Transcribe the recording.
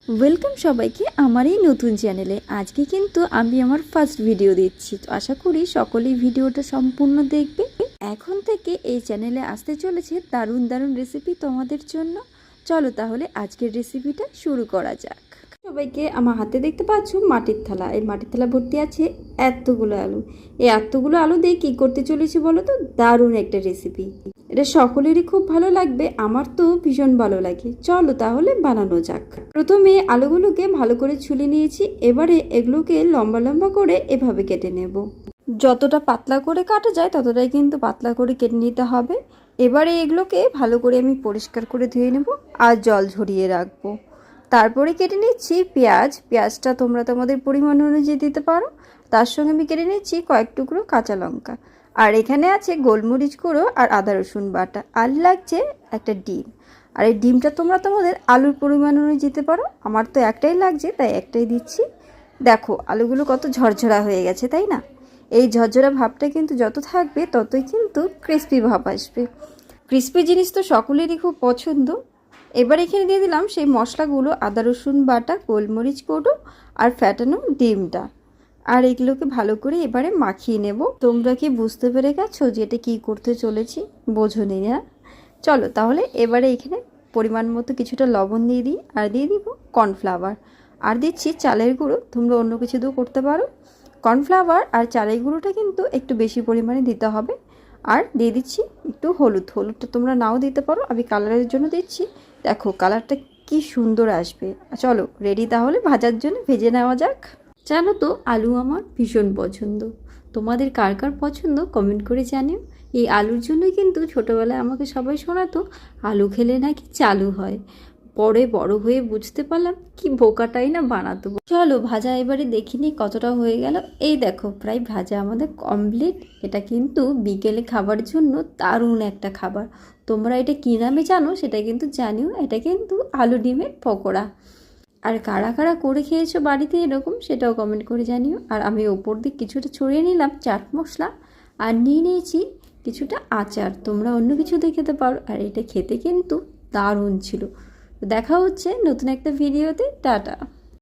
Welcome সবাইকে আমার এই নতুন চ্যানেলে। আজকে কিন্তু আমি আমার ফার্স্ট ভিডিও দিচ্ছি, তো আশা করি সকলেই ভিডিওটা সম্পূর্ণ দেখবে। এখন থেকে এই চ্যানেলে আসতে চলেছে দারুণ দারুণ রেসিপি তোমাদের জন্য। চলো তাহলে আজকের রেসিপিটা শুরু করা যাক। সবাইকে আমার হাতে দেখতে পাচ্ছ মাটির থালা, এই মাটির থালা ভর্তি আছে এতগুলো আলু। এই এতগুলো আলু দিয়ে কী করতে চলেছি বলো তো? দারুণ একটা রেসিপি, এটা সকলেরই খুব ভালো লাগবে, আমার তো ভীষণ ভালো লাগে। চলো তাহলে বানানো যাক। প্রথমে আলুগুলোকে ভালো করে ছুলে নিয়েছি, এবারে এগুলোকে লম্বা লম্বা করে এভাবে কেটে নেব। যতটা পাতলা করে কাটা যায় ততটাই কিন্তু পাতলা করে কেটে নিতে হবে। এবারে এগুলোকে ভালো করে আমি পরিষ্কার করে ধুয়ে নেব আর জল ঝরিয়ে রাখবো। তারপরে কেটে নিচ্ছি পেঁয়াজ। পেঁয়াজটা তোমরা তোমাদের পরিমাণ অনুযায়ী দিতে পারো। তার সঙ্গে আমি কেটে নিচ্ছি কয়েক টুকরো কাঁচা লঙ্কা, আর এখানে আছে গোলমরিচ গুঁড়ো আর আদা রসুন বাটা, আর লাগছে একটা ডিম। আর এই ডিমটা তোমরা তোমাদের আলুর পরিমাণ অনুযায়ী দিতে পারো, আমার তো একটাই লাগছে তাই একটাই দিচ্ছি। দেখো আলুগুলো কত ঝরঝরা হয়ে গেছে, তাই না? এই ঝরঝরা ভাবটা কিন্তু যত থাকবে ততই কিন্তু ক্রিস্পি ভাব আসবে। ক্রিস্পি জিনিস তো সকলেরই খুব পছন্দ। এবার এখানে দিয়ে দিলাম সেই মশলাগুলো, আদা রসুন বাটা, গোলমরিচ গুঁড়ো আর ফ্যাটানো ডিমটা। আর এগুলোকে ভালো করে এবারে মাখিয়ে নেব। তোমরা কি বুঝতে পেরে গেছো যে এটা কী করতে চলেছি? বোঝোনি না? চলো তাহলে এবারে এখানে পরিমাণ মতো কিছুটা লবণ দিয়ে দিই, আর দিয়ে দিব কর্নফ্লাওয়ার, আর দিচ্ছি চালের গুঁড়ো। তোমরা অন্য কিছু দিয়েও করতে পারো। কর্নফ্লাওয়ার আর চালের গুঁড়োটা কিন্তু একটু বেশি পরিমাণে দিতে হবে। আর দিয়ে দিচ্ছি একটু হলুদ। হলুদটা তোমরা নাও দিতে পারো, আমি কালারের জন্য দিচ্ছি। দেখো কালারটা কি সুন্দর আসবে। চলো রেডি তাহলে ভাজার জন্য, ভেজে নেওয়া যাক। জানো তো আলু আমার ভীষণ পছন্দ। তোমাদের কার কার পছন্দ কমেন্ট করে জানিও। এই আলুর জন্যই কিন্তু ছোটোবেলায় আমাকে সবাই শোনাতো আলু খেলে নাকি চালু হয়। পরে বড় হয়ে বুঝতে পারলাম কি বোকাটাই না বানাতো। চলো ভাজা এবারে দেখিনি কতটা হয়ে গেল। এই দেখো প্রায় ভাজা আমাদের কমপ্লিট। এটা কিন্তু বিকেলে খাবার জন্য দারুণ একটা খাবার। তোমরা এটা কী নামে জানো সেটা কিন্তু জানিও। এটা কিন্তু আলু ডিমের পকোড়া। আর কারা কারা করে খেয়েছো বাড়িতে এরকম সেটাও কমেন্ট করে জানিও। আর আমি ওপর দিক কিছুটা ছড়িয়ে নিলাম চাট মশলা, আর নিয়ে নিয়েছি কিছুটা আচার। তোমরা অন্য কিছু দিয়ে খেতে পারো। আর এটা খেতে কিন্তু দারুণ ছিল। দেখা হচ্ছে নতুন একটা ভিডিওতে। টাটা।